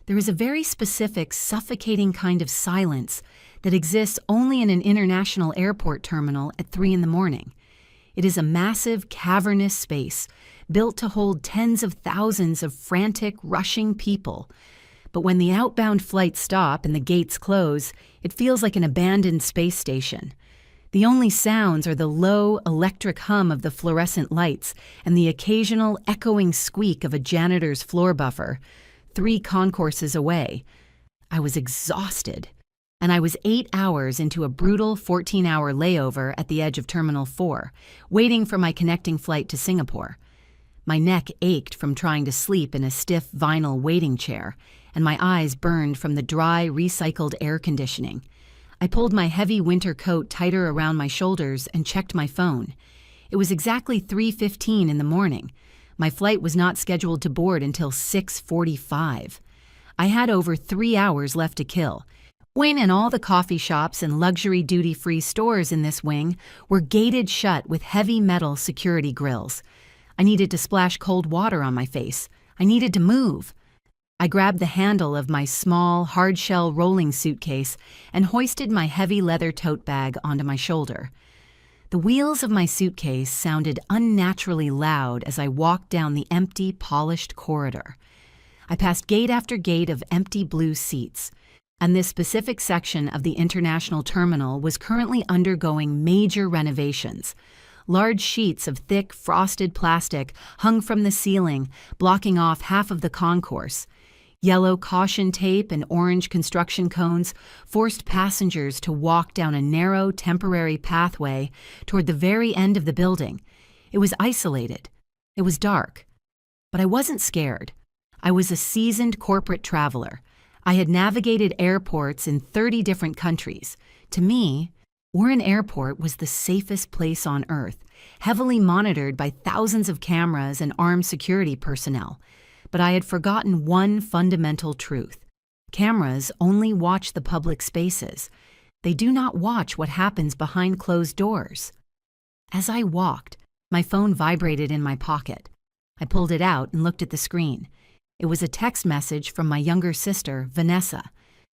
There is a very specific, suffocating kind of silence that exists only in an international airport terminal at 3 in the morning. It is a massive, cavernous space built to hold tens of thousands of frantic, rushing people. But when the outbound flights stop and the gates close, it feels like an abandoned space station. The only sounds are the low, electric hum of the fluorescent lights and the occasional echoing squeak of a janitor's floor buffer, 3 concourses away. I was exhausted, and I was 8 hours into a brutal 14-hour layover at the edge of Terminal 4, waiting for my connecting flight to Singapore. My neck ached from trying to sleep in a stiff vinyl waiting chair, and my eyes burned from the dry, recycled air conditioning. I pulled my heavy winter coat tighter around my shoulders and checked my phone. It was exactly 3:15 in the morning. My flight was not scheduled to board until 6:45. I had over 3 hours left to kill. Wayne and all the coffee shops and luxury duty-free stores in this wing were gated shut with heavy metal security grills. I needed to splash cold water on my face. I needed to move. I grabbed the handle of my small, hard-shell rolling suitcase and hoisted my heavy leather tote bag onto my shoulder. The wheels of my suitcase sounded unnaturally loud as I walked down the empty, polished corridor. I passed gate after gate of empty blue seats, and this specific section of the international terminal was currently undergoing major renovations. Large sheets of thick, frosted plastic hung from the ceiling, blocking off half of the concourse. Yellow caution tape and orange construction cones forced passengers to walk down a narrow, temporary pathway toward the very end of the building. It was isolated. It was dark. But I wasn't scared. I was a seasoned corporate traveler. I had navigated airports in 30 different countries. To me, Warren Airport was the safest place on Earth, heavily monitored by thousands of cameras and armed security personnel. But I had forgotten one fundamental truth. Cameras only watch the public spaces. They do not watch what happens behind closed doors. As I walked, my phone vibrated in my pocket. I pulled it out and looked at the screen. It was a text message from my younger sister, Vanessa.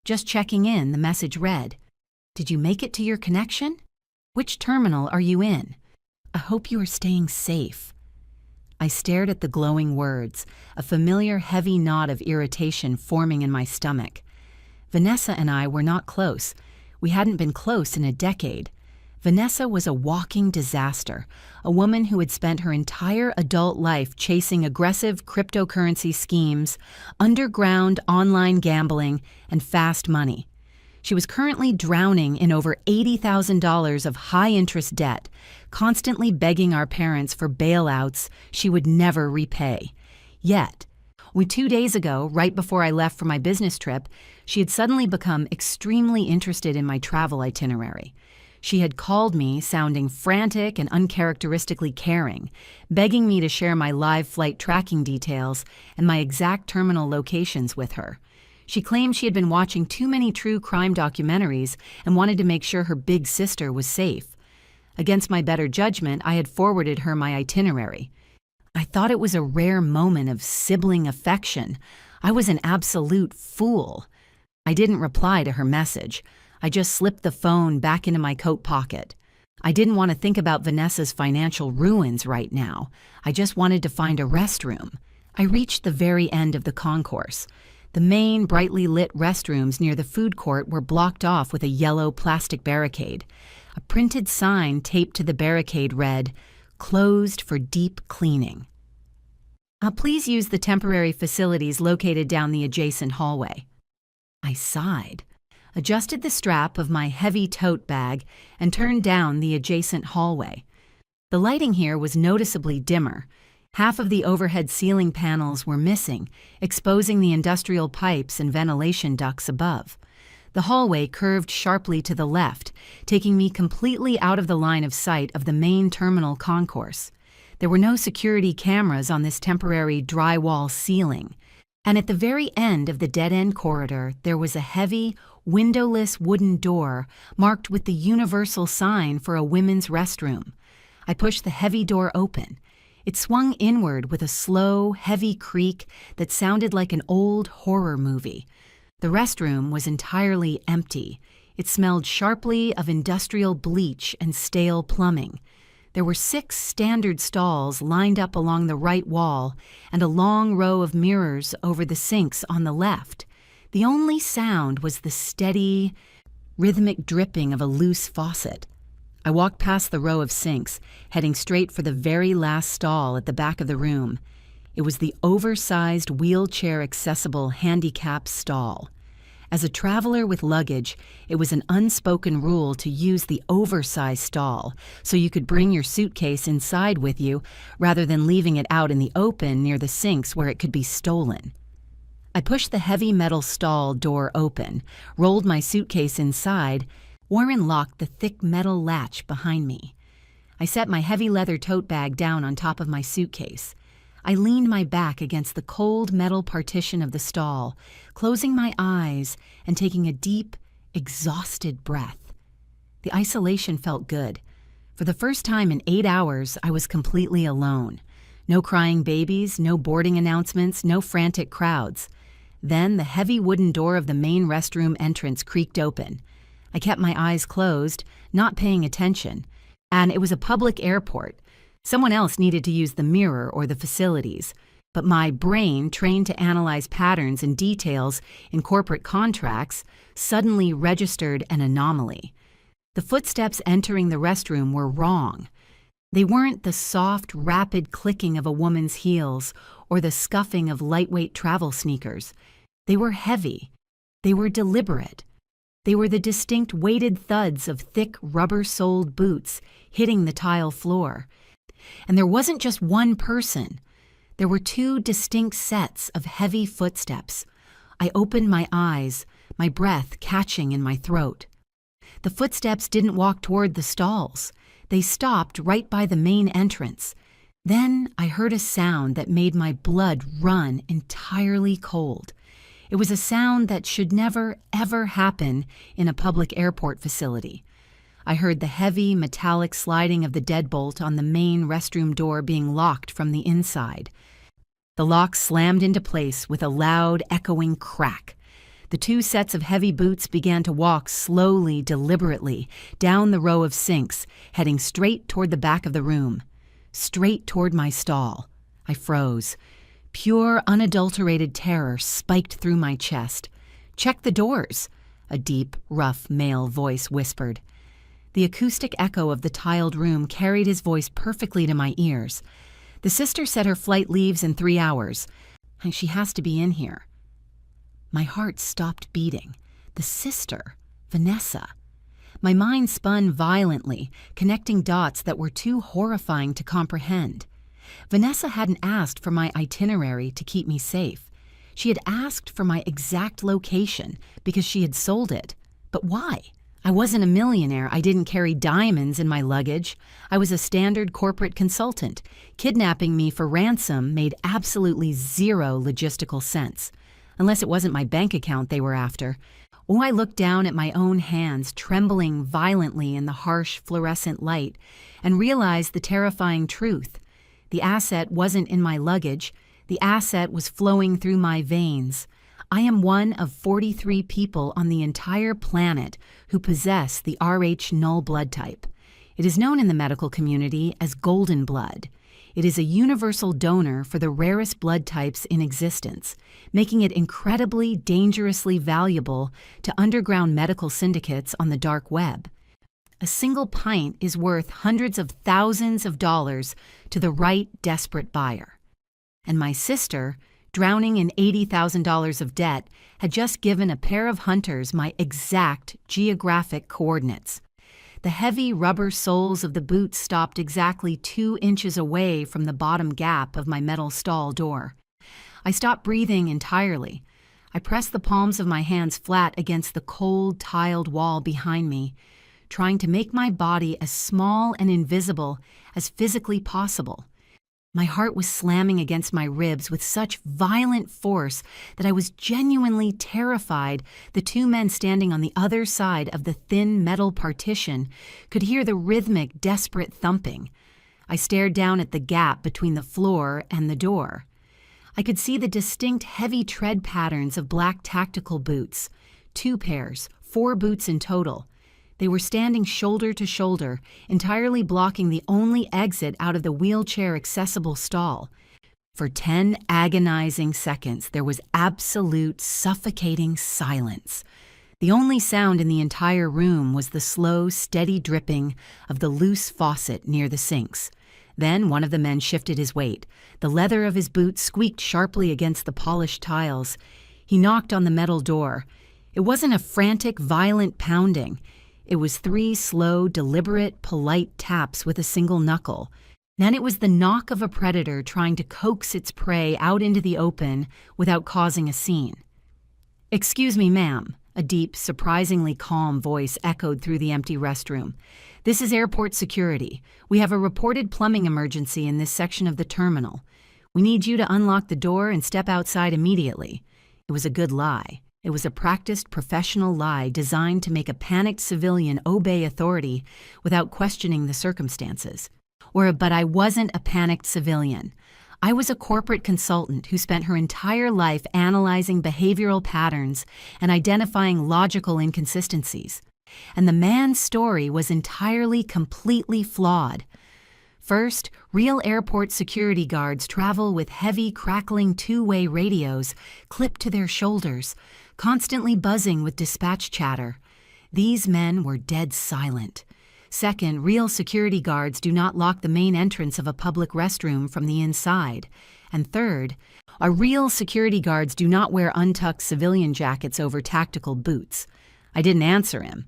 Just checking in, the message read, "Did you make it to your connection? Which terminal are you in? I hope you are staying safe." I stared at the glowing words, a familiar heavy knot of irritation forming in my stomach. Vanessa and I were not close. We hadn't been close in a decade. Vanessa was a walking disaster, a woman who had spent her entire adult life chasing aggressive cryptocurrency schemes, underground online gambling, and fast money. She was currently drowning in over $80,000 of high-interest debt, constantly begging our parents for bailouts she would never repay. Yet, 2 days ago, right before I left for my business trip, she had suddenly become extremely interested in my travel itinerary. She had called me, sounding frantic and uncharacteristically caring, begging me to share my live flight tracking details and my exact terminal locations with her. She claimed she had been watching too many true crime documentaries and wanted to make sure her big sister was safe. Against my better judgment, I had forwarded her my itinerary. I thought it was a rare moment of sibling affection. I was an absolute fool. I didn't reply to her message. I just slipped the phone back into my coat pocket. I didn't want to think about Vanessa's financial ruins right now. I just wanted to find a restroom. I reached the very end of the concourse. The main, brightly lit restrooms near the food court were blocked off with a yellow plastic barricade. A printed sign taped to the barricade read, "Closed for deep cleaning." Please use the temporary facilities located down the adjacent hallway. I sighed, adjusted the strap of my heavy tote bag, and turned down the adjacent hallway. The lighting here was noticeably dimmer. Half of the overhead ceiling panels were missing, exposing the industrial pipes and ventilation ducts above. The hallway curved sharply to the left, taking me completely out of the line of sight of the main terminal concourse. There were no security cameras on this temporary drywall ceiling, and at the very end of the dead-end corridor there was a heavy, windowless wooden door marked with the universal sign for a women's restroom. I pushed the heavy door open. It swung inward with a slow, heavy creak that sounded like an old horror movie. The restroom was entirely empty. It smelled sharply of industrial bleach and stale plumbing. There were 6 standard stalls lined up along the right wall and a long row of mirrors over the sinks on the left. The only sound was the steady, rhythmic dripping of a loose faucet. I walked past the row of sinks, heading straight for the very last stall at the back of the room. It was the oversized, wheelchair-accessible handicap stall. As a traveler with luggage, it was an unspoken rule to use the oversized stall so you could bring your suitcase inside with you rather than leaving it out in the open near the sinks where it could be stolen. I pushed the heavy metal stall door open, rolled my suitcase inside. Warren locked the thick metal latch behind me. I set my heavy leather tote bag down on top of my suitcase. I leaned my back against the cold metal partition of the stall, closing my eyes and taking a deep, exhausted breath. The isolation felt good. For the first time in 8 hours, I was completely alone. No crying babies, no boarding announcements, no frantic crowds. Then the heavy wooden door of the main restroom entrance creaked open. I kept my eyes closed, not paying attention, and it was a public airport. Someone else needed to use the mirror or the facilities, but my brain, trained to analyze patterns and details in corporate contracts, suddenly registered an anomaly. The footsteps entering the restroom were wrong. They weren't the soft, rapid clicking of a woman's heels or the scuffing of lightweight travel sneakers. They were heavy. They were deliberate. They were the distinct weighted thuds of thick, rubber-soled boots hitting the tile floor. And there wasn't just one person. There were 2 distinct sets of heavy footsteps. I opened my eyes, my breath catching in my throat. The footsteps didn't walk toward the stalls. They stopped right by the main entrance. Then I heard a sound that made my blood run entirely cold. It was a sound that should never, ever happen in a public airport facility. I heard the heavy, metallic sliding of the deadbolt on the main restroom door being locked from the inside. The lock slammed into place with a loud, echoing crack. The 2 sets of heavy boots began to walk slowly, deliberately, down the row of sinks, heading straight toward the back of the room. Straight toward my stall. I froze. Pure, unadulterated terror spiked through my chest. "Check the doors," a deep, rough male voice whispered. The acoustic echo of the tiled room carried his voice perfectly to my ears. "The sister said her flight leaves in 3 hours. She has to be in here." My heart stopped beating. The sister, Vanessa. My mind spun violently, connecting dots that were too horrifying to comprehend. Vanessa hadn't asked for my itinerary to keep me safe. She had asked for my exact location because she had sold it. But why? I wasn't a millionaire. I didn't carry diamonds in my luggage. I was a standard corporate consultant. Kidnapping me for ransom made absolutely zero logistical sense. Unless it wasn't my bank account they were after. Oh, I looked down at my own hands, trembling violently in the harsh fluorescent light, and realized the terrifying truth. The asset wasn't in my luggage. The asset was flowing through my veins. I am one of 43 people on the entire planet who possess the Rh null blood type. It is known in the medical community as golden blood. It is a universal donor for the rarest blood types in existence, making it incredibly, dangerously valuable to underground medical syndicates on the dark web. A single pint is worth hundreds of thousands of dollars to the right desperate buyer. And my sister, drowning in $80,000 of debt, had just given a pair of hunters my exact geographic coordinates. The heavy rubber soles of the boots stopped exactly 2 inches away from the bottom gap of my metal stall door. I stopped breathing entirely. I pressed the palms of my hands flat against the cold, tiled wall behind me, trying to make my body as small and invisible as physically possible. My heart was slamming against my ribs with such violent force that I was genuinely terrified the 2 men standing on the other side of the thin metal partition could hear the rhythmic, desperate thumping. I stared down at the gap between the floor and the door. I could see the distinct heavy tread patterns of black tactical boots. 2 pairs, 4 boots in total. They were standing shoulder to shoulder, entirely blocking the only exit out of the wheelchair-accessible stall. For 10 agonizing seconds, there was absolute, suffocating silence. The only sound in the entire room was the slow, steady dripping of the loose faucet near the sinks. Then one of the men shifted his weight. The leather of his boot squeaked sharply against the polished tiles. He knocked on the metal door. It wasn't a frantic, violent pounding. It was 3 slow, deliberate, polite taps with a single knuckle. Then it was the knock of a predator trying to coax its prey out into the open without causing a scene. "Excuse me, ma'am," a deep, surprisingly calm voice echoed through the empty restroom. "This is airport security. We have a reported plumbing emergency in this section of the terminal. We need you to unlock the door and step outside immediately." It was a good lie. It was a practiced, professional lie designed to make a panicked civilian obey authority without questioning the circumstances. But I wasn't a panicked civilian. I was a corporate consultant who spent her entire life analyzing behavioral patterns and identifying logical inconsistencies. And the man's story was entirely, completely flawed. First, real airport security guards travel with heavy, crackling 2-way radios clipped to their shoulders, constantly buzzing with dispatch chatter. These men were dead silent. Second, real security guards do not lock the main entrance of a public restroom from the inside. And third, our real security guards do not wear untucked civilian jackets over tactical boots. I didn't answer him.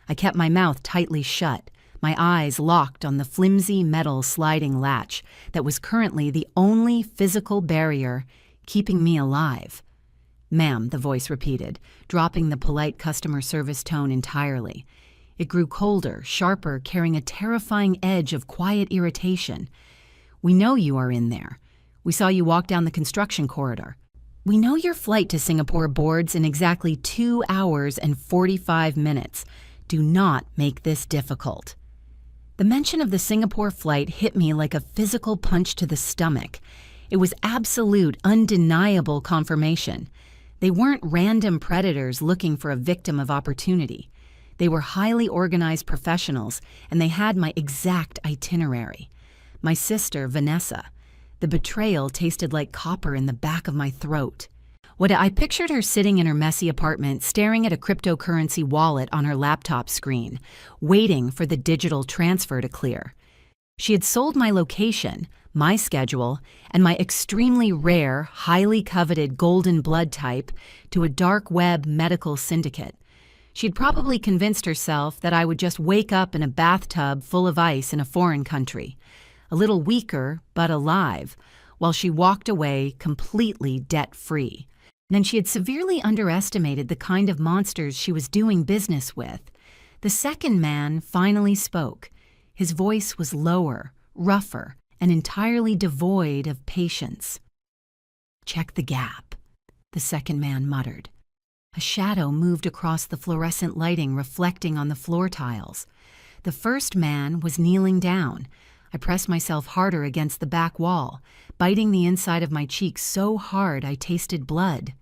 I kept my mouth tightly shut, my eyes locked on the flimsy metal sliding latch that was currently the only physical barrier keeping me alive. "Ma'am," the voice repeated, dropping the polite customer service tone entirely. It grew colder, sharper, carrying a terrifying edge of quiet irritation. "We know you are in there. We saw you walk down the construction corridor. We know your flight to Singapore boards in exactly 2 hours and 45 minutes. Do not make this difficult." The mention of the Singapore flight hit me like a physical punch to the stomach. It was absolute, undeniable confirmation. They weren't random predators looking for a victim of opportunity. They were highly organized professionals, and they had my exact itinerary. My sister, Vanessa. The betrayal tasted like copper in the back of my throat. I pictured her sitting in her messy apartment, staring at a cryptocurrency wallet on her laptop screen, waiting for the digital transfer to clear. She had sold my location, my schedule, and my extremely rare, highly coveted golden blood type to a dark web medical syndicate. She'd probably convinced herself that I would just wake up in a bathtub full of ice in a foreign country, a little weaker but alive, while she walked away completely debt-free. Then she had severely underestimated the kind of monsters she was doing business with. The second man finally spoke. His voice was lower, rougher, and entirely devoid of patience. "Check the gap," the second man muttered. A shadow moved across the fluorescent lighting reflecting on the floor tiles. The first man was kneeling down. I pressed myself harder against the back wall, biting the inside of my cheek so hard I tasted blood.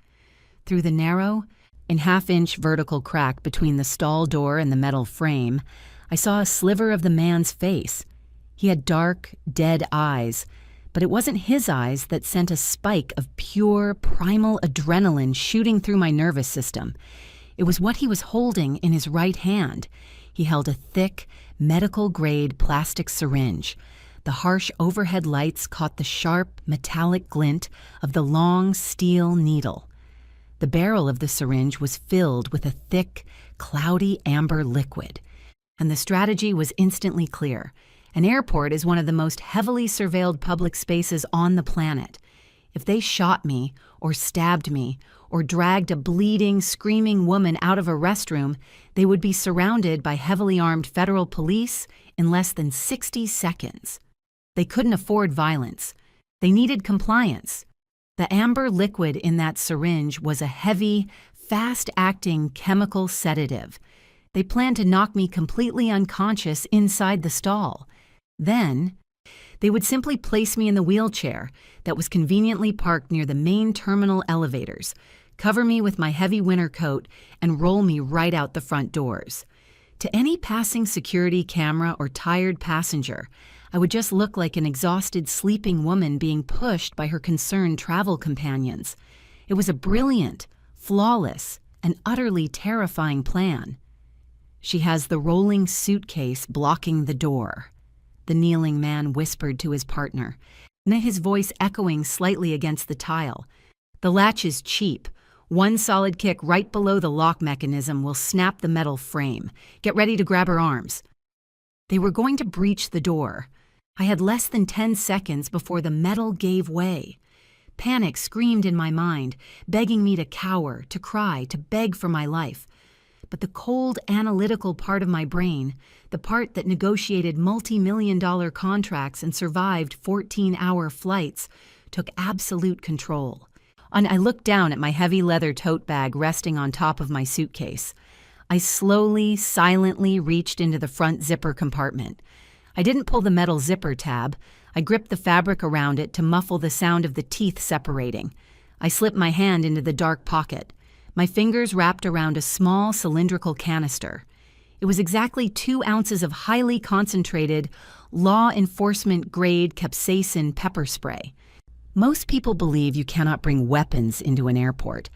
Through the narrow, half-inch vertical crack between the stall door and the metal frame, I saw a sliver of the man's face. He had dark, dead eyes, but it wasn't his eyes that sent a spike of pure, primal adrenaline shooting through my nervous system. It was what he was holding in his right hand. He held a thick, medical-grade plastic syringe. The harsh overhead lights caught the sharp, metallic glint of the long steel needle. The barrel of the syringe was filled with a thick, cloudy amber liquid. And the strategy was instantly clear. An airport is one of the most heavily surveilled public spaces on the planet. If they shot me, or stabbed me, or dragged a bleeding, screaming woman out of a restroom, they would be surrounded by heavily armed federal police in less than 60 seconds. They couldn't afford violence. They needed compliance. The amber liquid in that syringe was a heavy, fast-acting chemical sedative. They planned to knock me completely unconscious inside the stall. Then, They would simply place me in the wheelchair that was conveniently parked near the main terminal elevators, cover me with my heavy winter coat, and roll me right out the front doors. To any passing security camera or tired passenger, I would just look like an exhausted sleeping woman being pushed by her concerned travel companions. It was a brilliant, flawless, and utterly terrifying plan. "She has the rolling suitcase blocking the door," the kneeling man whispered to his partner, his voice echoing slightly against the tile. "The latch is cheap. One solid kick right below the lock mechanism will snap the metal frame. Get ready to grab her arms." They were going to breach the door. I had less than 10 seconds before the metal gave way. Panic screamed in my mind, begging me to cower, to cry, to beg for my life. But the cold, analytical part of my brain, the part that negotiated multi-million-dollar contracts and survived 14-hour flights, took absolute control. I looked down at my heavy leather tote bag resting on top of my suitcase. I slowly, silently reached into the front zipper compartment. I didn't pull the metal zipper tab. I gripped the fabric around it to muffle the sound of the teeth separating. I slipped my hand into the dark pocket. My fingers wrapped around a small cylindrical canister. It was exactly 2 ounces of highly concentrated, law enforcement-grade capsaicin pepper spray. Most people believe you cannot bring weapons into an airport,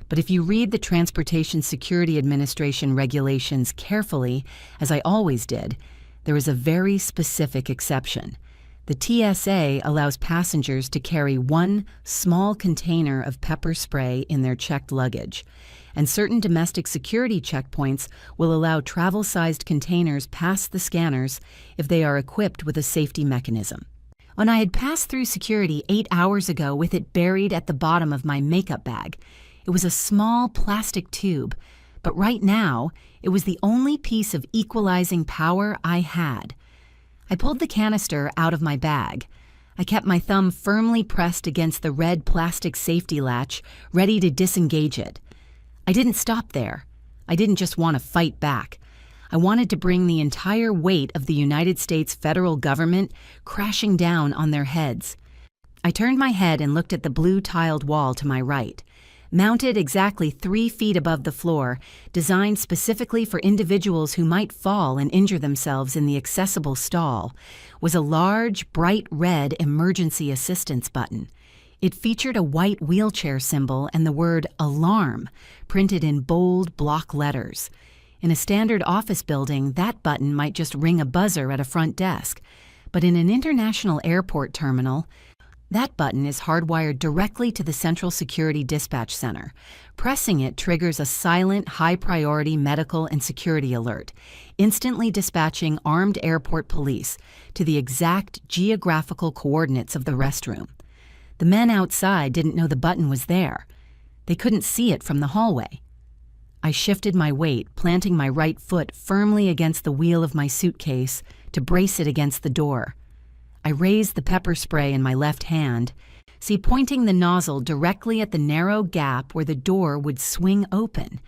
but if you read the Transportation Security Administration regulations carefully, as I always did, there is a very specific exception. The TSA allows passengers to carry 1 small container of pepper spray in their checked luggage, and certain domestic security checkpoints will allow travel-sized containers past the scanners if they are equipped with a safety mechanism. When I had passed through security 8 hours ago with it buried at the bottom of my makeup bag, it was a small plastic tube, but right now it was the only piece of equalizing power I had. I pulled the canister out of my bag. I kept my thumb firmly pressed against the red plastic safety latch, ready to disengage it. I didn't stop there. I didn't just want to fight back. I wanted to bring the entire weight of the United States federal government crashing down on their heads. I turned my head and looked at the blue-tiled wall to my right. Mounted exactly 3 feet above the floor, designed specifically for individuals who might fall and injure themselves in the accessible stall, was a large, bright red emergency assistance button. It featured a white wheelchair symbol and the word "alarm" printed in bold block letters. In a standard office building, that button might just ring a buzzer at a front desk, but in an international airport terminal, that button is hardwired directly to the Central Security Dispatch Center. Pressing it triggers a silent, high-priority medical and security alert, instantly dispatching armed airport police to the exact geographical coordinates of the restroom. The men outside didn't know the button was there. They couldn't see it from the hallway. I shifted my weight, planting my right foot firmly against the wheel of my suitcase to brace it against the door. I raised the pepper spray in my left hand, pointing the nozzle directly at the narrow gap where the door would swing open,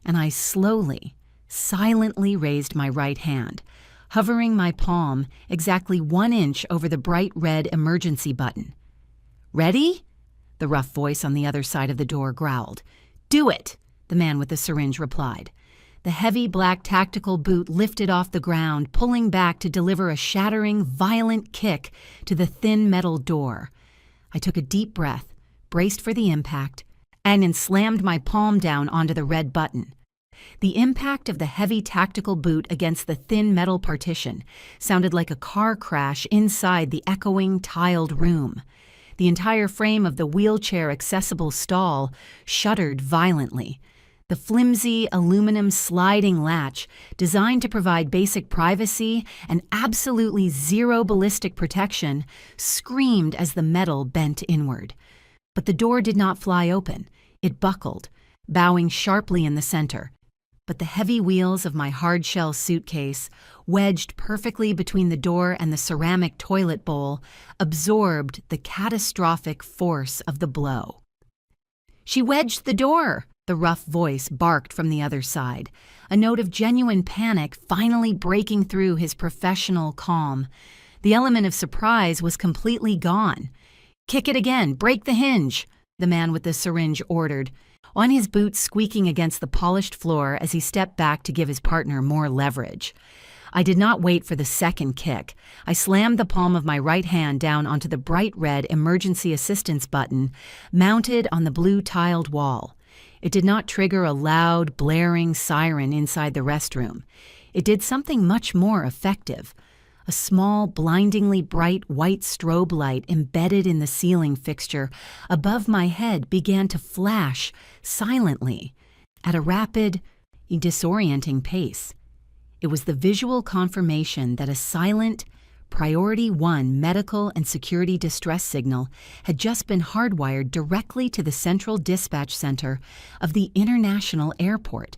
and I slowly, silently raised my right hand, hovering my palm exactly 1 inch over the bright red emergency button. "Ready?" the rough voice on the other side of the door growled. "Do it," the man with the syringe replied. The heavy black tactical boot lifted off the ground, pulling back to deliver a shattering, violent kick to the thin metal door. I took a deep breath, braced for the impact, and then slammed my palm down onto the red button. The impact of the heavy tactical boot against the thin metal partition sounded like a car crash inside the echoing, tiled room. The entire frame of the wheelchair-accessible stall shuddered violently. The flimsy aluminum sliding latch, designed to provide basic privacy and absolutely zero ballistic protection, screamed as the metal bent inward. But the door did not fly open. It buckled, bowing sharply in the center. But the heavy wheels of my hard-shell suitcase, wedged perfectly between the door and the ceramic toilet bowl, absorbed the catastrophic force of the blow. "She wedged the door!" the rough voice barked from the other side, a note of genuine panic finally breaking through his professional calm. The element of surprise was completely gone. "Kick it again, break the hinge," the man with the syringe ordered, on his boots squeaking against the polished floor as he stepped back to give his partner more leverage. I did not wait for the second kick. I slammed the palm of my right hand down onto the bright red emergency assistance button mounted on the blue tiled wall. It did not trigger a loud, blaring siren inside the restroom. It did something much more effective. A small, blindingly bright white strobe light embedded in the ceiling fixture above my head began to flash silently at a rapid, disorienting pace. It was the visual confirmation that a silent, Priority 1 medical and security distress signal had just been hardwired directly to the central dispatch center of the international airport.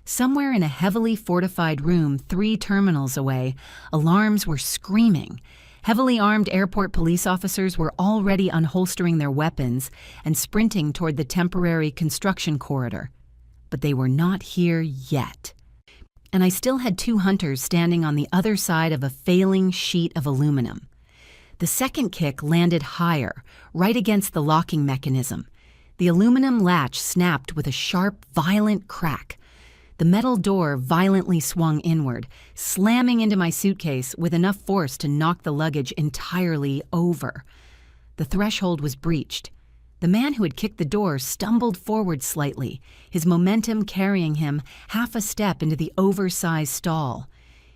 Somewhere in a heavily fortified room 3 terminals away, alarms were screaming. Heavily armed airport police officers were already unholstering their weapons and sprinting toward the temporary construction corridor. But they were not here yet. And I still had 2 hunters standing on the other side of a failing sheet of aluminum. The second kick landed higher, right against the locking mechanism. The aluminum latch snapped with a sharp, violent crack. The metal door violently swung inward, slamming into my suitcase with enough force to knock the luggage entirely over. The threshold was breached. The man who had kicked the door stumbled forward slightly, his momentum carrying him half a step into the oversized stall.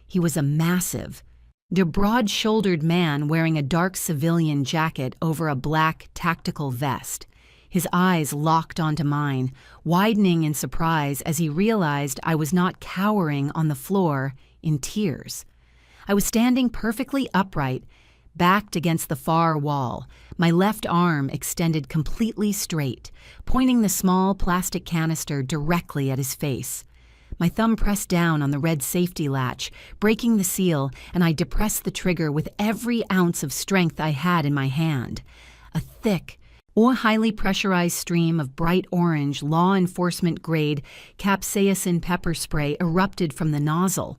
He was a massive, broad-shouldered man wearing a dark civilian jacket over a black tactical vest. His eyes locked onto mine, widening in surprise as he realized I was not cowering on the floor in tears. I was standing perfectly upright, backed against the far wall, my left arm extended completely straight, pointing the small plastic canister directly at his face. My thumb pressed down on the red safety latch, breaking the seal, and I depressed the trigger with every ounce of strength I had in my hand. A thick, or highly pressurized stream of bright orange, law enforcement-grade capsaicin pepper spray erupted from the nozzle.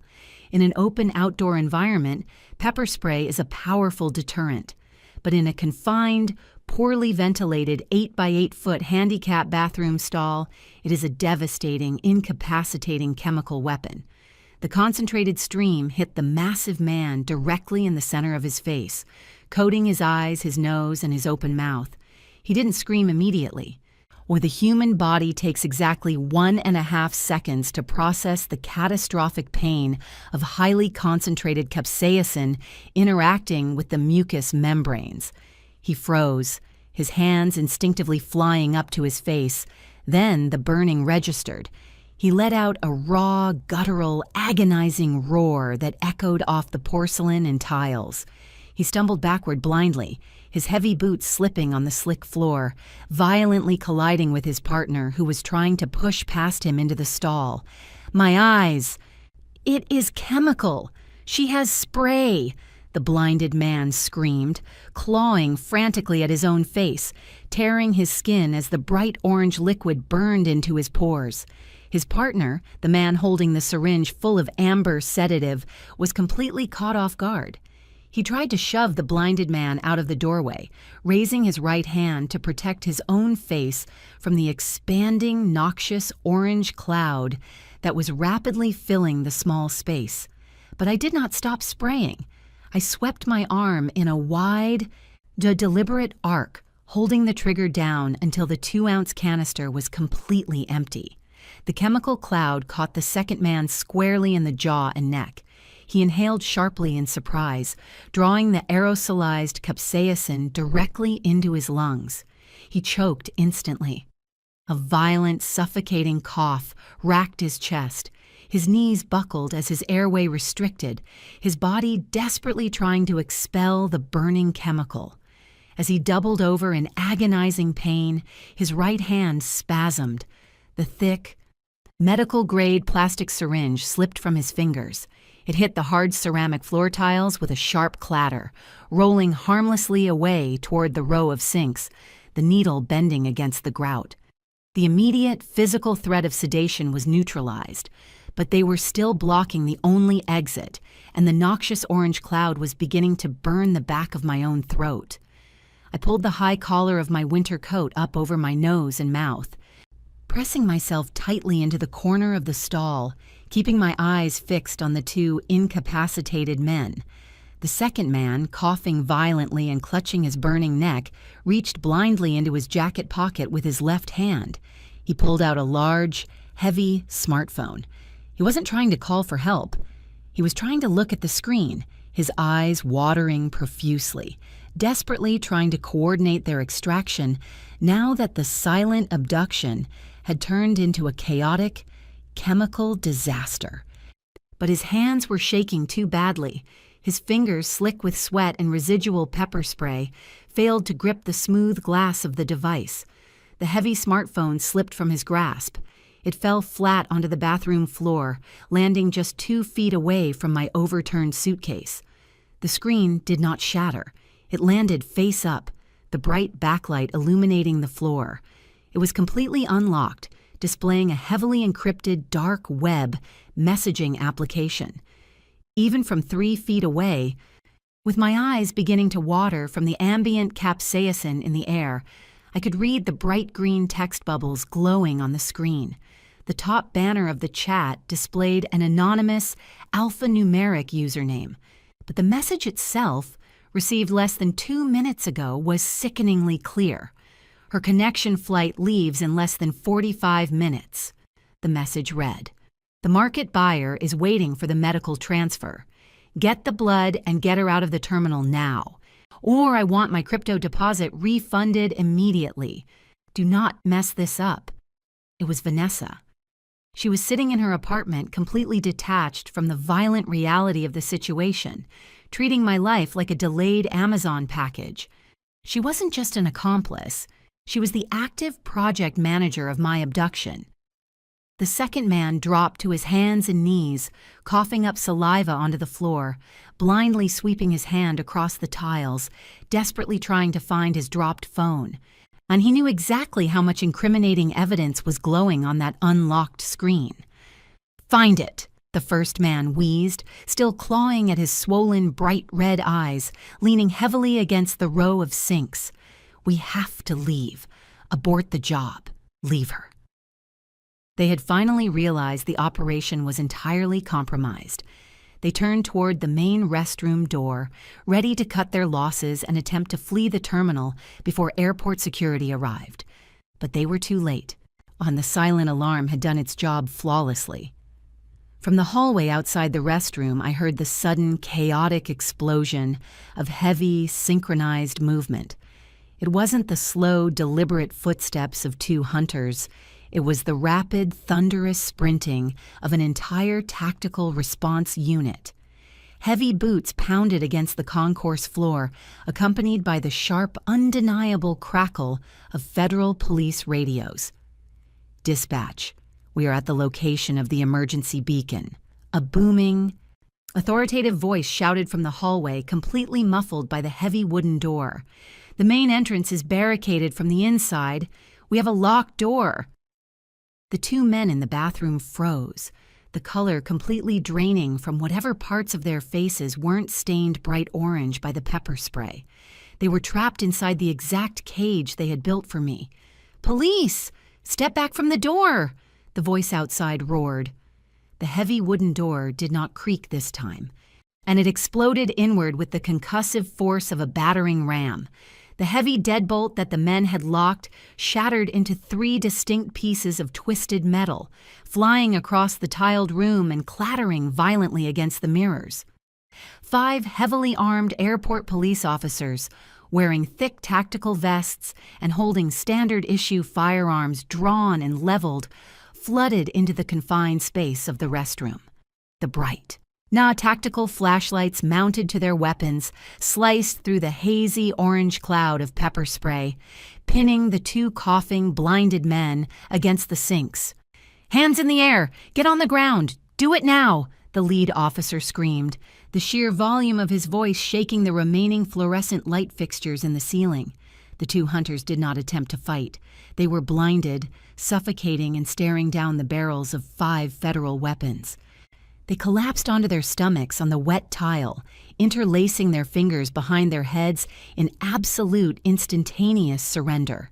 In an open outdoor environment, pepper spray is a powerful deterrent. But in a confined, poorly ventilated 8-by-8-foot handicap bathroom stall, it is a devastating, incapacitating chemical weapon. The concentrated stream hit the massive man directly in the center of his face, coating his eyes, his nose, and his open mouth. He didn't scream immediately. Or the human body takes exactly 1.5 seconds to process the catastrophic pain of highly concentrated capsaicin interacting with the mucous membranes. He froze, his hands instinctively flying up to his face. Then the burning registered. He let out a raw, guttural, agonizing roar that echoed off the porcelain and tiles. He stumbled backward blindly, his heavy boots slipping on the slick floor, violently colliding with his partner who was trying to push past him into the stall. My eyes! "It is chemical! She has spray!" the blinded man screamed, clawing frantically at his own face, tearing his skin as the bright orange liquid burned into his pores. His partner, the man holding the syringe full of amber sedative, was completely caught off guard. He tried to shove the blinded man out of the doorway, raising his right hand to protect his own face from the expanding, noxious orange cloud that was rapidly filling the small space. But I did not stop spraying. I swept my arm in a wide, deliberate arc, holding the trigger down until the 2-ounce canister was completely empty. The chemical cloud caught the second man squarely in the jaw and neck. He inhaled sharply in surprise, drawing the aerosolized capsaicin directly into his lungs. He choked instantly. A violent, suffocating cough racked his chest. His knees buckled as his airway restricted, his body desperately trying to expel the burning chemical. As he doubled over in agonizing pain, his right hand spasmed. The thick, medical-grade plastic syringe slipped from his fingers. It hit the hard ceramic floor tiles with a sharp clatter, rolling harmlessly away toward the row of sinks, the needle bending against the grout. The immediate physical threat of sedation was neutralized, but they were still blocking the only exit, and the noxious orange cloud was beginning to burn the back of my own throat. I pulled the high collar of my winter coat up over my nose and mouth, pressing myself tightly into the corner of the stall, keeping my eyes fixed on the two incapacitated men. The second man, coughing violently and clutching his burning neck, reached blindly into his jacket pocket with his left hand. He pulled out a large, heavy smartphone. He wasn't trying to call for help. He was trying to look at the screen, his eyes watering profusely, desperately trying to coordinate their extraction now that the silent abduction had turned into a chaotic, chemical disaster. But his hands were shaking too badly. His fingers, slick with sweat and residual pepper spray, failed to grip the smooth glass of the device. The heavy smartphone slipped from his grasp. It fell flat onto the bathroom floor, landing just 2 feet away from my overturned suitcase. The screen did not shatter. It landed face up, the bright backlight illuminating the floor. It was completely unlocked, displaying a heavily encrypted dark web messaging application. Even from 3 feet away, with my eyes beginning to water from the ambient capsaicin in the air, I could read the bright green text bubbles glowing on the screen. The top banner of the chat displayed an anonymous alphanumeric username, but the message itself, received less than 2 minutes ago, was sickeningly clear. Her connection flight leaves in less than 45 minutes. The message read, "The market buyer is waiting for the medical transfer. Get the blood and get her out of the terminal now. Or I want my crypto deposit refunded immediately. Do not mess this up." It was Vanessa. She was sitting in her apartment, completely detached from the violent reality of the situation, treating my life like a delayed Amazon package. She wasn't just an accomplice. She was the active project manager of my abduction. The second man dropped to his hands and knees, coughing up saliva onto the floor, blindly sweeping his hand across the tiles, desperately trying to find his dropped phone. And he knew exactly how much incriminating evidence was glowing on that unlocked screen. "Find it," the first man wheezed, still clawing at his swollen, bright red eyes, leaning heavily against the row of sinks. "We have to leave. Abort the job. Leave her." They had finally realized the operation was entirely compromised. They turned toward the main restroom door, ready to cut their losses and attempt to flee the terminal before airport security arrived. But they were too late, and the silent alarm had done its job flawlessly. From the hallway outside the restroom, I heard the sudden, chaotic explosion of heavy, synchronized movement. It wasn't the slow, deliberate footsteps of two hunters. It was the rapid, thunderous sprinting of an entire tactical response unit. Heavy boots pounded against the concourse floor, accompanied by the sharp, undeniable crackle of federal police radios. "Dispatch, we are at the location of the emergency beacon." A booming, authoritative voice shouted from the hallway, completely muffled by the heavy wooden door. "The main entrance is barricaded from the inside. We have a locked door." The two men in the bathroom froze, the color completely draining from whatever parts of their faces weren't stained bright orange by the pepper spray. They were trapped inside the exact cage they had built for me. "Police! Step back from the door!" the voice outside roared. The heavy wooden door did not creak this time, and it exploded inward with the concussive force of a battering ram. The heavy deadbolt that the men had locked shattered into 3 distinct pieces of twisted metal, flying across the tiled room and clattering violently against the mirrors. 5 heavily armed airport police officers, wearing thick tactical vests and holding standard-issue firearms drawn and leveled, flooded into the confined space of the restroom. The bright, tactical flashlights mounted to their weapons sliced through the hazy orange cloud of pepper spray, pinning the 2 coughing, blinded men against the sinks. "Hands in the air! Get on the ground! Do it now!" the lead officer screamed, the sheer volume of his voice shaking the remaining fluorescent light fixtures in the ceiling. The two hunters did not attempt to fight. They were blinded, suffocating and staring down the barrels of 5 federal weapons. They collapsed onto their stomachs on the wet tile, interlacing their fingers behind their heads in absolute instantaneous surrender.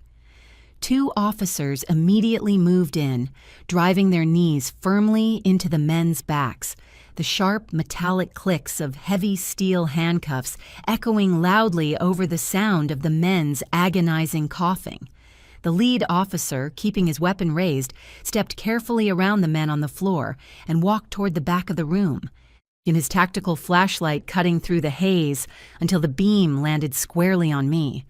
2 officers immediately moved in, driving their knees firmly into the men's backs, the sharp metallic clicks of heavy steel handcuffs echoing loudly over the sound of the men's agonizing coughing. The lead officer, keeping his weapon raised, stepped carefully around the men on the floor and walked toward the back of the room, in his tactical flashlight cutting through the haze until the beam landed squarely on me.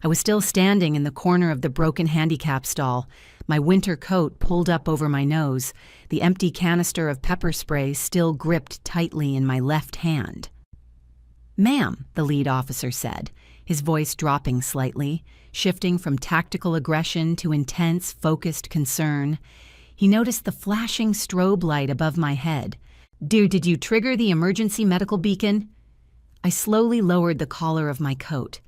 I was still standing in the corner of the broken handicap stall, my winter coat pulled up over my nose, the empty canister of pepper spray still gripped tightly in my left hand. "Ma'am," the lead officer said, his voice dropping slightly, shifting from tactical aggression to intense, focused concern. He noticed the flashing strobe light above my head. Did you trigger the emergency medical beacon?" I slowly lowered the collar of my coat.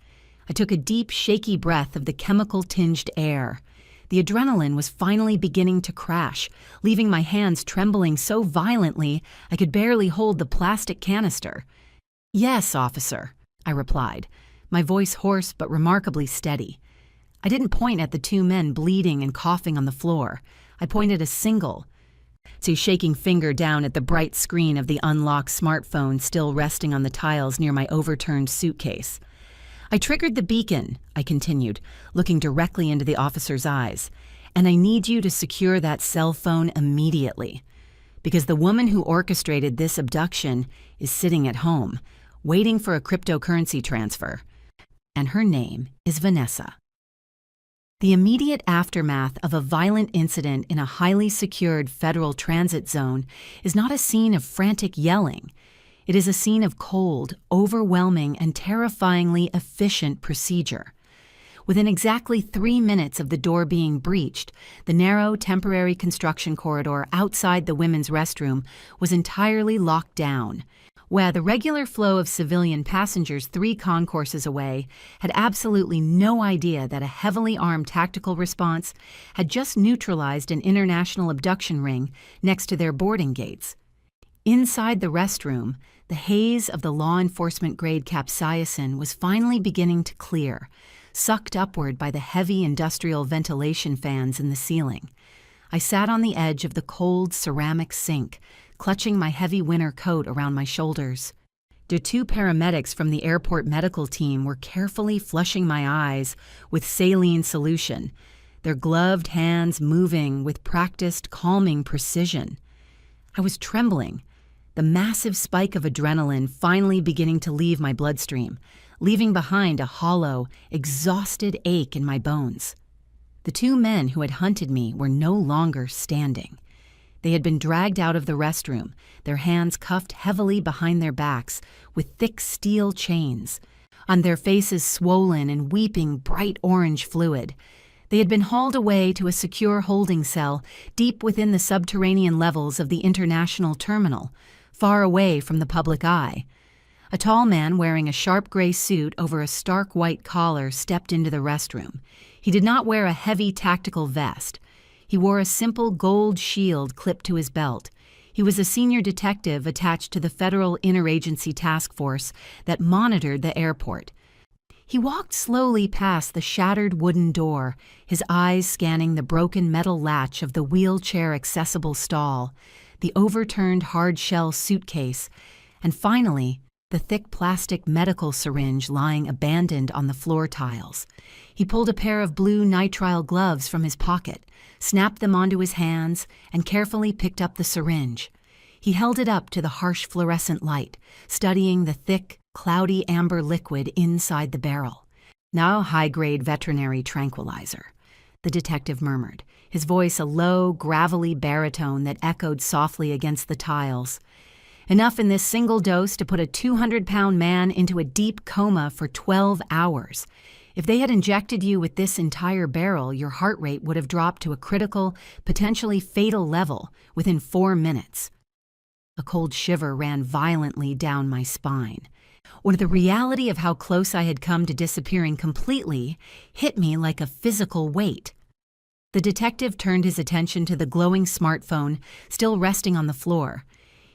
I took a deep, shaky breath of the chemical-tinged air. The adrenaline was finally beginning to crash, leaving my hands trembling so violently I could barely hold the plastic canister. "Yes, officer," I replied, my voice hoarse but remarkably steady. I didn't point at the 2 men bleeding and coughing on the floor. I pointed a single, shaking finger down at the bright screen of the unlocked smartphone still resting on the tiles near my overturned suitcase. "I triggered the beacon," I continued, looking directly into the officer's eyes, "and I need you to secure that cell phone immediately. Because the woman who orchestrated this abduction is sitting at home, waiting for a cryptocurrency transfer. And her name is Vanessa." The immediate aftermath of a violent incident in a highly secured federal transit zone is not a scene of frantic yelling. It is a scene of cold, overwhelming, and terrifyingly efficient procedure. Within exactly 3 minutes of the door being breached, the narrow temporary construction corridor outside the women's restroom was entirely locked down, where the regular flow of civilian passengers 3 concourses away had absolutely no idea that a heavily armed tactical response had just neutralized an international abduction ring next to their boarding gates. Inside the restroom, the haze of the law enforcement-grade capsaicin was finally beginning to clear, sucked upward by the heavy industrial ventilation fans in the ceiling. I sat on the edge of the cold ceramic sink, clutching my heavy winter coat around my shoulders. The 2 paramedics from the airport medical team were carefully flushing my eyes with saline solution, their gloved hands moving with practiced, calming precision. I was trembling, the massive spike of adrenaline finally beginning to leave my bloodstream, leaving behind a hollow, exhausted ache in my bones. The 2 men who had hunted me were no longer standing. They had been dragged out of the restroom, their hands cuffed heavily behind their backs with thick steel chains, on their faces swollen and weeping bright orange fluid. They had been hauled away to a secure holding cell deep within the subterranean levels of the international terminal, far away from the public eye. A tall man wearing a sharp gray suit over a stark white collar stepped into the restroom. He did not wear a heavy tactical vest. He wore a simple gold shield clipped to his belt. He was a senior detective attached to the Federal Interagency Task Force that monitored the airport. He walked slowly past the shattered wooden door, his eyes scanning the broken metal latch of the wheelchair-accessible stall, the overturned hard-shell suitcase, and finally, the thick plastic medical syringe lying abandoned on the floor tiles. He pulled a pair of blue nitrile gloves from his pocket, snapped them onto his hands, and carefully picked up the syringe. He held it up to the harsh fluorescent light, studying the thick, cloudy amber liquid inside the barrel. "Now high-grade veterinary tranquilizer," the detective murmured, his voice a low, gravelly baritone that echoed softly against the tiles. "Enough in this single dose to put a 200-pound man into a deep coma for 12 hours. If they had injected you with this entire barrel, your heart rate would have dropped to a critical, potentially fatal level within 4 minutes." A cold shiver ran violently down my spine. When the reality of how close I had come to disappearing completely hit me like a physical weight. The detective turned his attention to the glowing smartphone still resting on the floor.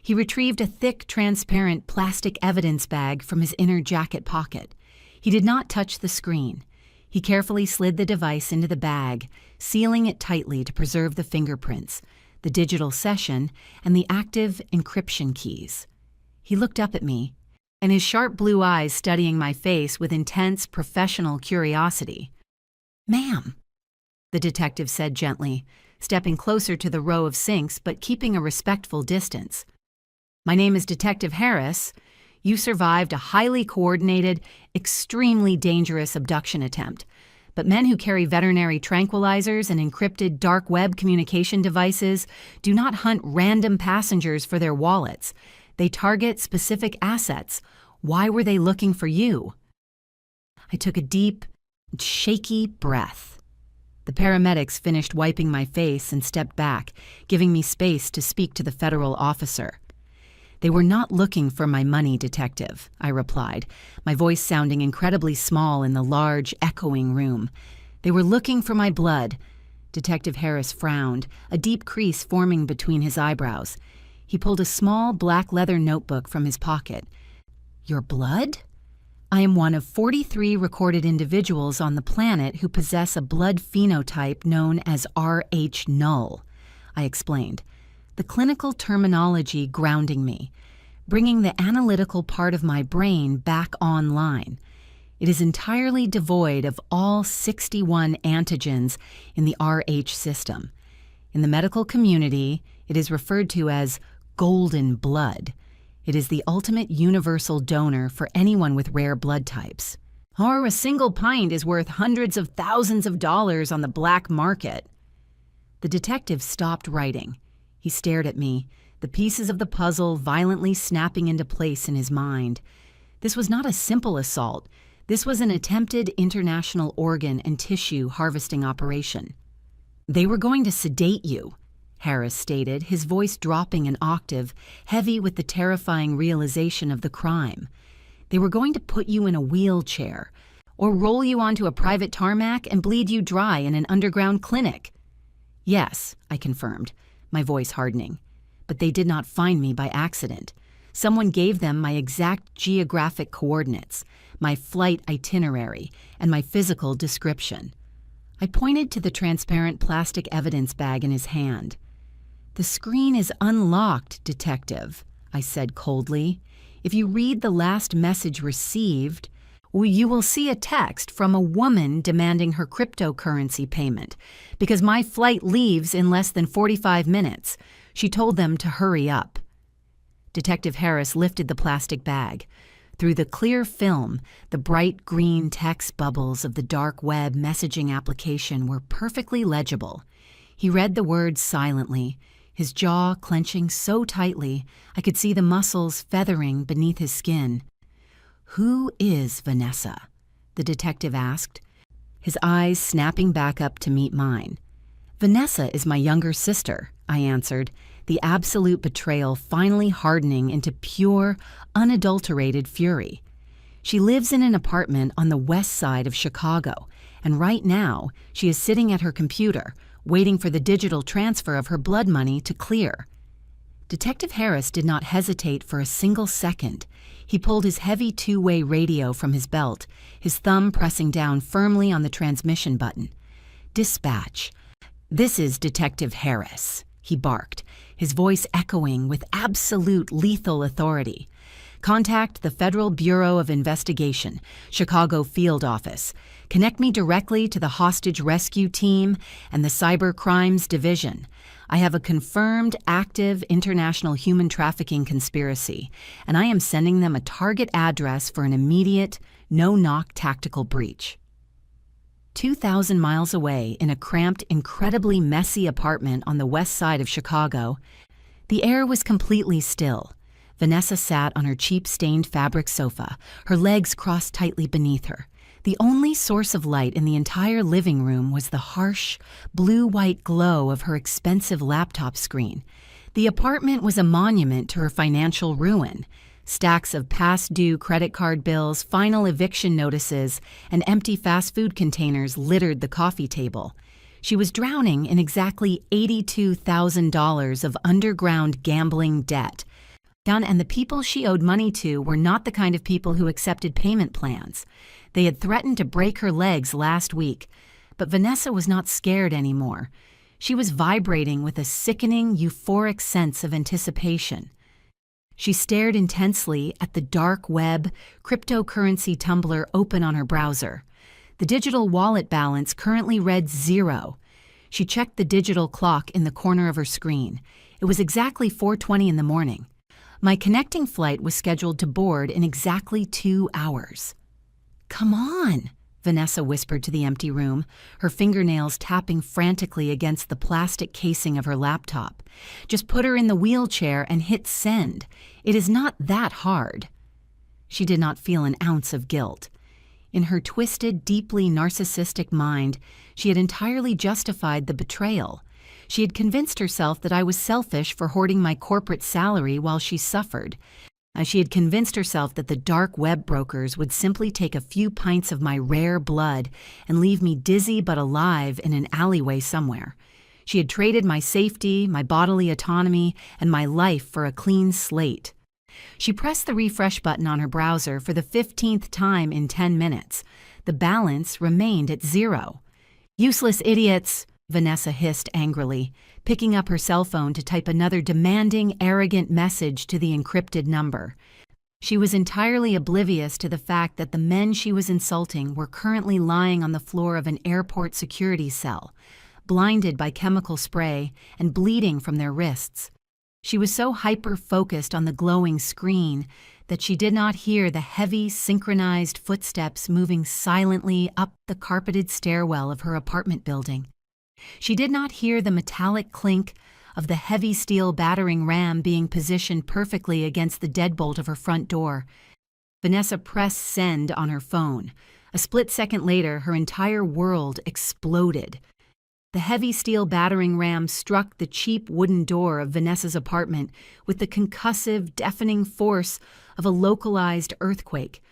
He retrieved a thick, transparent plastic evidence bag from his inner jacket pocket. He did not touch the screen. He carefully slid the device into the bag, sealing it tightly to preserve the fingerprints, the digital session, and the active encryption keys. He looked up at me, and his sharp blue eyes studying my face with intense professional curiosity. "Ma'am," the detective said gently, stepping closer to the row of sinks but keeping a respectful distance. "My name is Detective Harris. You survived a highly coordinated, extremely dangerous abduction attempt. But men who carry veterinary tranquilizers and encrypted dark web communication devices do not hunt random passengers for their wallets. They target specific assets. Why were they looking for you?" I took a deep, shaky breath. The paramedics finished wiping my face and stepped back, giving me space to speak to the federal officer. "They were not looking for my money, Detective," I replied, my voice sounding incredibly small in the large, echoing room. "They were looking for my blood." Detective Harris frowned, a deep crease forming between his eyebrows. He pulled a small black leather notebook from his pocket. "Your blood? I am one of 43 recorded individuals on the planet who possess a blood phenotype known as Rh null," I explained, the clinical terminology grounding me, bringing the analytical part of my brain back online. It is entirely devoid of all 61 antigens in the Rh system. In the medical community, it is referred to as golden blood. It is the ultimate universal donor for anyone with rare blood types. Or a single pint is worth hundreds of thousands of dollars on the black market. The detective stopped writing. He stared at me, the pieces of the puzzle violently snapping into place in his mind. This was not a simple assault. This was an attempted international organ and tissue harvesting operation. "They were going to sedate you," Harris stated, his voice dropping an octave, heavy with the terrifying realization of the crime. "They were going to put you in a wheelchair, or roll you onto a private tarmac and bleed you dry in an underground clinic." "Yes," I confirmed, my voice hardening. "But they did not find me by accident. Someone gave them my exact geographic coordinates, my flight itinerary, and my physical description." I pointed to the transparent plastic evidence bag in his hand. "The screen is unlocked, Detective," I said coldly. "If you read the last message received, you will see a text from a woman demanding her cryptocurrency payment, because my flight leaves in less than 45 minutes. She told them to hurry up." Detective Harris lifted the plastic bag. Through the clear film, the bright green text bubbles of the dark web messaging application were perfectly legible. He read the words silently, his jaw clenching so tightly I could see the muscles feathering beneath his skin. "Who is Vanessa?" the detective asked, his eyes snapping back up to meet mine. "Vanessa is my younger sister," I answered, the absolute betrayal finally hardening into pure, unadulterated fury. "She lives in an apartment on the west side of Chicago, and right now she is sitting at her computer, waiting for the digital transfer of her blood money to clear." Detective Harris did not hesitate for a single second. He pulled his heavy two-way radio from his belt, his thumb pressing down firmly on the transmission button. "Dispatch. This is Detective Harris," he barked, his voice echoing with absolute lethal authority. "Contact the Federal Bureau of Investigation, Chicago Field Office. Connect me directly to the Hostage Rescue Team and the Cyber Crimes Division. I have a confirmed active international human trafficking conspiracy, and I am sending them a target address for an immediate, no-knock tactical breach." 2,000 miles away, in a cramped, incredibly messy apartment on the west side of Chicago, the air was completely still. Vanessa sat on her cheap stained fabric sofa, her legs crossed tightly beneath her. The only source of light in the entire living room was the harsh, blue-white glow of her expensive laptop screen. The apartment was a monument to her financial ruin. Stacks of past due credit card bills, final eviction notices, and empty fast food containers littered the coffee table. She was drowning in exactly $82,000 of underground gambling debt. And the people she owed money to were not the kind of people who accepted payment plans. They had threatened to break her legs last week, but Vanessa was not scared anymore. She was vibrating with a sickening, euphoric sense of anticipation. She stared intensely at the dark web cryptocurrency Tumblr open on her browser. The digital wallet balance currently read 0. She checked the digital clock in the corner of her screen. It was exactly 4:20 in the morning. My connecting flight was scheduled to board in exactly 2 hours. "Come on," Vanessa whispered to the empty room, her fingernails tapping frantically against the plastic casing of her laptop. "Just put her in the wheelchair and hit send. It is not that hard." She did not feel an ounce of guilt. In her twisted, deeply narcissistic mind, she had entirely justified the betrayal. She had convinced herself that I was selfish for hoarding my corporate salary while she suffered. She had convinced herself that the dark web brokers would simply take a few pints of my rare blood and leave me dizzy but alive in an alleyway somewhere. She had traded my safety, my bodily autonomy, and my life for a clean slate. She pressed the refresh button on her browser for the 15th time in 10 minutes. The balance remained at 0. "Useless idiots," Vanessa hissed angrily, picking up her cell phone to type another demanding, arrogant message to the encrypted number. She was entirely oblivious to the fact that the men she was insulting were currently lying on the floor of an airport security cell, blinded by chemical spray and bleeding from their wrists. She was so hyper-focused on the glowing screen that she did not hear the heavy, synchronized footsteps moving silently up the carpeted stairwell of her apartment building. She did not hear the metallic clink of the heavy steel battering ram being positioned perfectly against the deadbolt of her front door. Vanessa pressed send on her phone. A split second later, her entire world exploded. The heavy steel battering ram struck the cheap wooden door of Vanessa's apartment with the concussive, deafening force of a localized earthquake.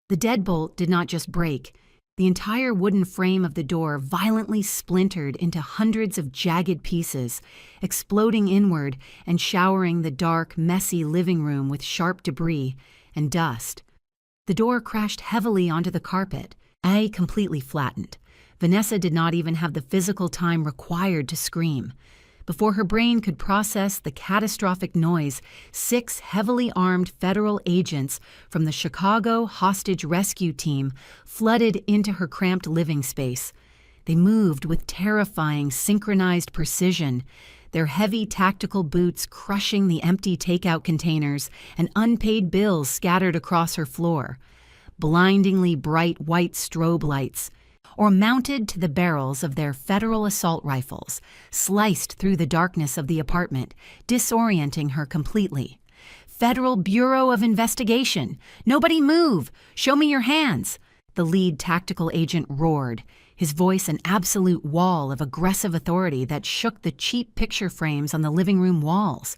The deadbolt did not just break. The entire wooden frame of the door violently splintered into hundreds of jagged pieces, exploding inward and showering the dark, messy living room with sharp debris and dust. The door crashed heavily onto the carpet, completely flattened. Vanessa did not even have the physical time required to scream. Before her brain could process the catastrophic noise, 6 heavily armed federal agents from the Chicago Hostage Rescue Team flooded into her cramped living space. They moved with terrifying, synchronized precision, their heavy tactical boots crushing the empty takeout containers and unpaid bills scattered across her floor. Blindingly bright white strobe lights, or mounted to the barrels of their federal assault rifles, sliced through the darkness of the apartment, disorienting her completely. "Federal Bureau of Investigation! Nobody move! Show me your hands!" The lead tactical agent roared, his voice an absolute wall of aggressive authority that shook the cheap picture frames on the living room walls.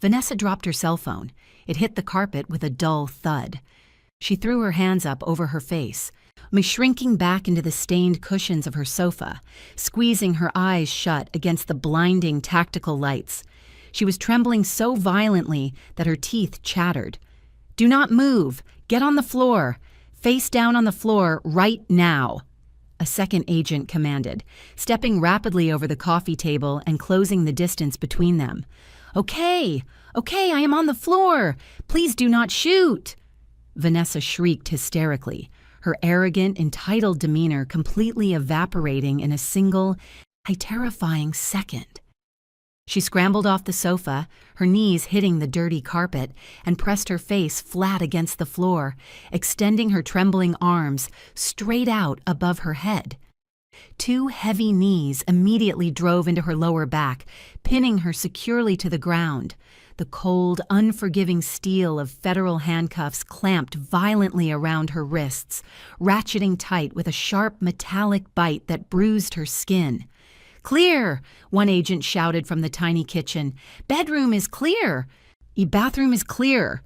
Vanessa dropped her cell phone. It hit the carpet with a dull thud. She threw her hands up over her face, shrinking back into the stained cushions of her sofa, squeezing her eyes shut against the blinding tactical lights. She was trembling so violently that her teeth chattered. "Do not move! Get on the floor! Face down on the floor right now!" A second agent commanded, stepping rapidly over the coffee table and closing the distance between them. Okay, I am on the floor! Please do not shoot!" Vanessa shrieked hysterically, her arrogant, entitled demeanor completely evaporating in a single, terrifying second. She scrambled off the sofa, her knees hitting the dirty carpet, and pressed her face flat against the floor, extending her trembling arms straight out above her head. 2 heavy knees immediately drove into her lower back, pinning her securely to the ground. The cold, unforgiving steel of federal handcuffs clamped violently around her wrists, ratcheting tight with a sharp metallic bite that bruised her skin. "Clear!" one agent shouted from the tiny kitchen. "Bedroom is clear!" "Bathroom is clear!"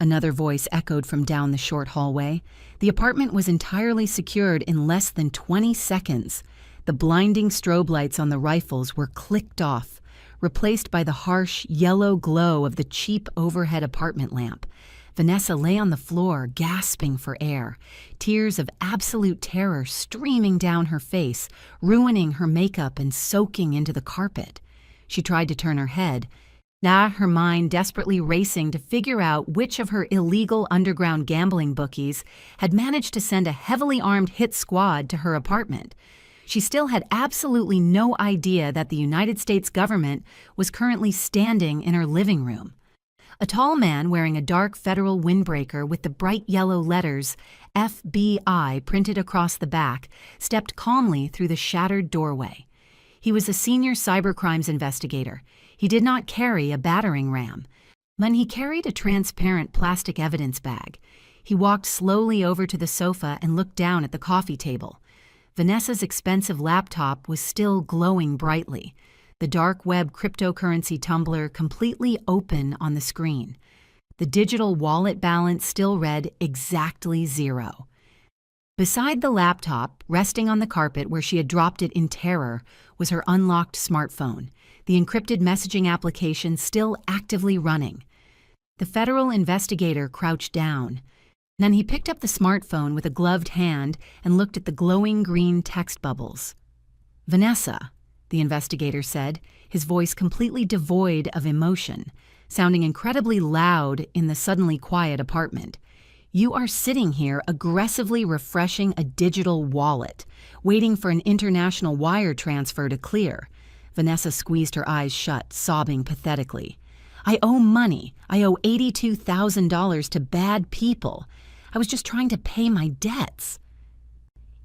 Another voice echoed from down the short hallway. The apartment was entirely secured in less than 20 seconds. The blinding strobe lights on the rifles were clicked off, replaced by the harsh, yellow glow of the cheap overhead apartment lamp. Vanessa lay on the floor, gasping for air, tears of absolute terror streaming down her face, ruining her makeup and soaking into the carpet. She tried to turn her head, now her mind desperately racing to figure out which of her illegal underground gambling bookies had managed to send a heavily armed hit squad to her apartment. She still had absolutely no idea that the United States government was currently standing in her living room. A tall man wearing a dark federal windbreaker with the bright yellow letters FBI printed across the back stepped calmly through the shattered doorway. He was a senior cybercrimes investigator. He did not carry a battering ram, but he carried a transparent plastic evidence bag. He walked slowly over to the sofa and looked down at the coffee table. Vanessa's expensive laptop was still glowing brightly, the dark web cryptocurrency tumbler completely open on the screen. The digital wallet balance still read exactly 0. Beside the laptop, resting on the carpet where she had dropped it in terror, was her unlocked smartphone, the encrypted messaging application still actively running. The federal investigator crouched down. Then he picked up the smartphone with a gloved hand and looked at the glowing green text bubbles. "Vanessa," the investigator said, his voice completely devoid of emotion, sounding incredibly loud in the suddenly quiet apartment. "You are sitting here aggressively refreshing a digital wallet, waiting for an international wire transfer to clear." Vanessa squeezed her eyes shut, sobbing pathetically. "I owe money. I owe $82,000 to bad people. I was just trying to pay my debts."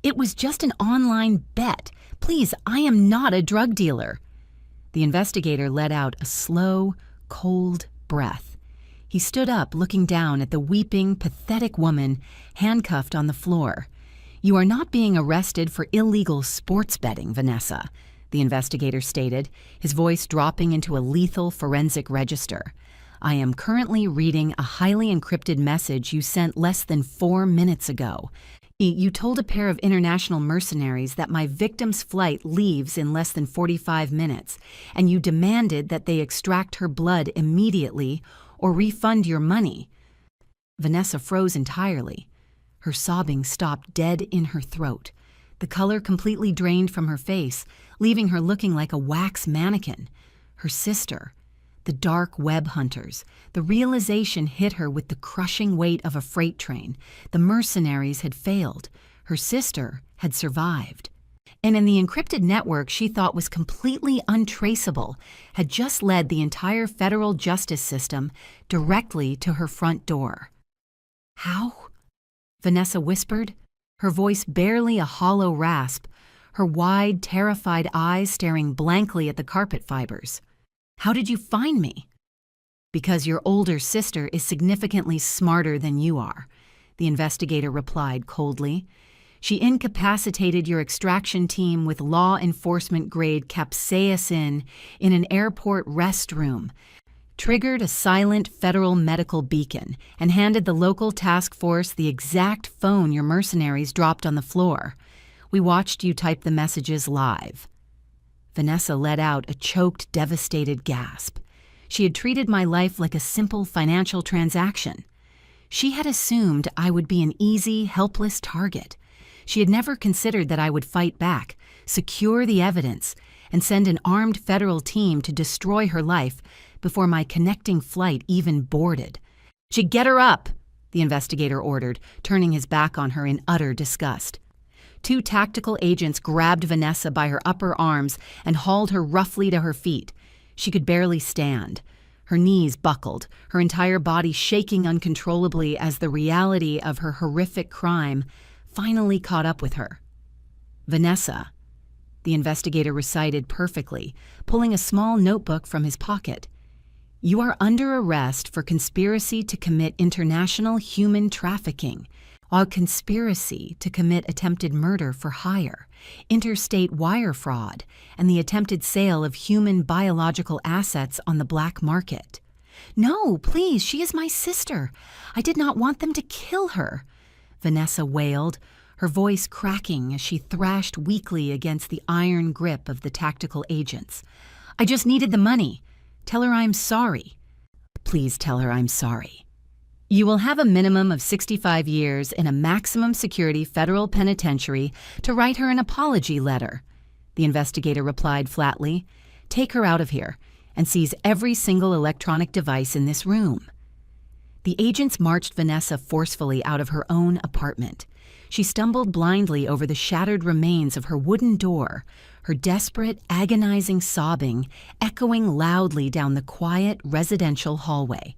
"It was just an online bet. Please, I am not a drug dealer." The investigator let out a slow, cold breath. He stood up, looking down at the weeping, pathetic woman handcuffed on the floor. "You are not being arrested for illegal sports betting, Vanessa," the investigator stated, his voice dropping into a lethal forensic register. "I am currently reading a highly encrypted message you sent less than 4 minutes ago. You told a pair of international mercenaries that my victim's flight leaves in less than 45 minutes, and you demanded that they extract her blood immediately or refund your money." Vanessa froze entirely. Her sobbing stopped dead in her throat. The color completely drained from her face, leaving her looking like a wax mannequin. Her sister, the dark web hunters, the realization hit her with the crushing weight of a freight train. The mercenaries had failed. Her sister had survived. And in the encrypted network she thought was completely untraceable, had just led the entire federal justice system directly to her front door. "How?" Vanessa whispered, her voice barely a hollow rasp, her wide, terrified eyes staring blankly at the carpet fibers. "How did you find me?" "Because your older sister is significantly smarter than you are," the investigator replied coldly. "She incapacitated your extraction team with law enforcement-grade capsaicin in an airport restroom, triggered a silent federal medical beacon, and handed the local task force the exact phone your mercenaries dropped on the floor. We watched you type the messages live." Vanessa let out a choked, devastated gasp. She had treated my life like a simple financial transaction. She had assumed I would be an easy, helpless target. She had never considered that I would fight back, secure the evidence, and send an armed federal team to destroy her life before my connecting flight even boarded. "Get her up," the investigator ordered, turning his back on her in utter disgust. 2 tactical agents grabbed Vanessa by her upper arms and hauled her roughly to her feet. She could barely stand. Her knees buckled, her entire body shaking uncontrollably as the reality of her horrific crime finally caught up with her. "Vanessa," the investigator recited perfectly, pulling a small notebook from his pocket. "You are under arrest for conspiracy to commit international human trafficking, a conspiracy to commit attempted murder for hire, interstate wire fraud, and the attempted sale of human biological assets on the black market. "No, please, she is my sister. I did not want them to kill her," Vanessa wailed, her voice cracking as she thrashed weakly against the iron grip of the tactical agents. "I just needed the money. Tell her I'm sorry." "Please tell her I'm sorry." "You will have a minimum of 65 years in a maximum security federal penitentiary to write her an apology letter," the investigator replied flatly. "Take her out of here and seize every single electronic device in this room." The agents marched Vanessa forcefully out of her own apartment. She stumbled blindly over the shattered remains of her wooden door, her desperate, agonizing sobbing echoing loudly down the quiet residential hallway.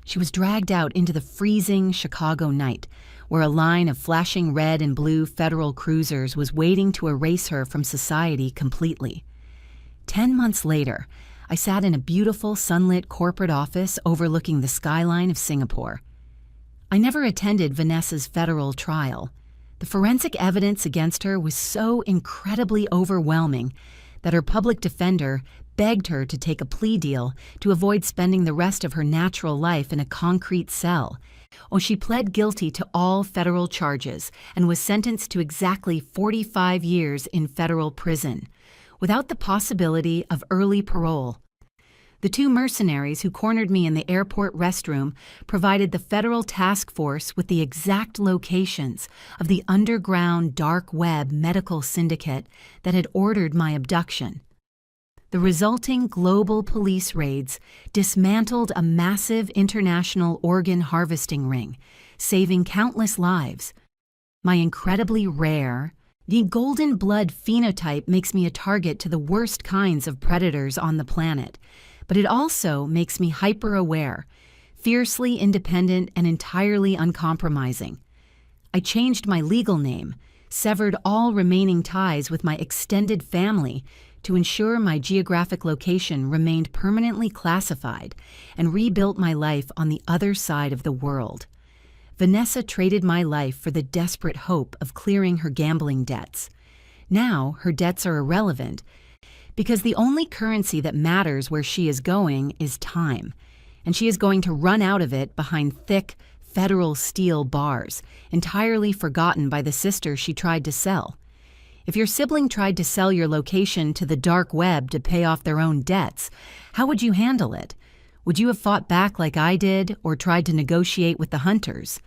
She was dragged out into the freezing Chicago night, where a line of flashing red and blue federal cruisers was waiting to erase her from society completely. 10 months later, I sat in a beautiful sunlit corporate office overlooking the skyline of Singapore. I never attended Vanessa's federal trial. The forensic evidence against her was so incredibly overwhelming that her public defender begged her to take a plea deal to avoid spending the rest of her natural life in a concrete cell. Oh, she pled guilty to all federal charges and was sentenced to exactly 45 years in federal prison, without the possibility of early parole. The two mercenaries who cornered me in the airport restroom provided the federal task force with the exact locations of the underground dark web medical syndicate that had ordered my abduction. The resulting global police raids dismantled a massive international organ harvesting ring, saving countless lives. My incredibly rare, the golden blood phenotype makes me a target to the worst kinds of predators on the planet, but it also makes me hyper-aware, fiercely independent and entirely uncompromising. I changed my legal name, severed all remaining ties with my extended family to ensure my geographic location remained permanently classified, and rebuilt my life on the other side of the world. Vanessa traded my life for the desperate hope of clearing her gambling debts. Now her debts are irrelevant, because the only currency that matters where she is going is time, and she is going to run out of it behind thick, federal steel bars, entirely forgotten by the sister she tried to sell. If your sibling tried to sell your location to the dark web to pay off their own debts, how would you handle it? Would you have fought back like I did, or tried to negotiate with the hunters?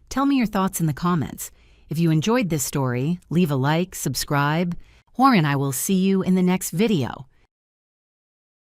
Tell me your thoughts in the comments. If you enjoyed this story, leave a like, subscribe, and I will see you in the next video.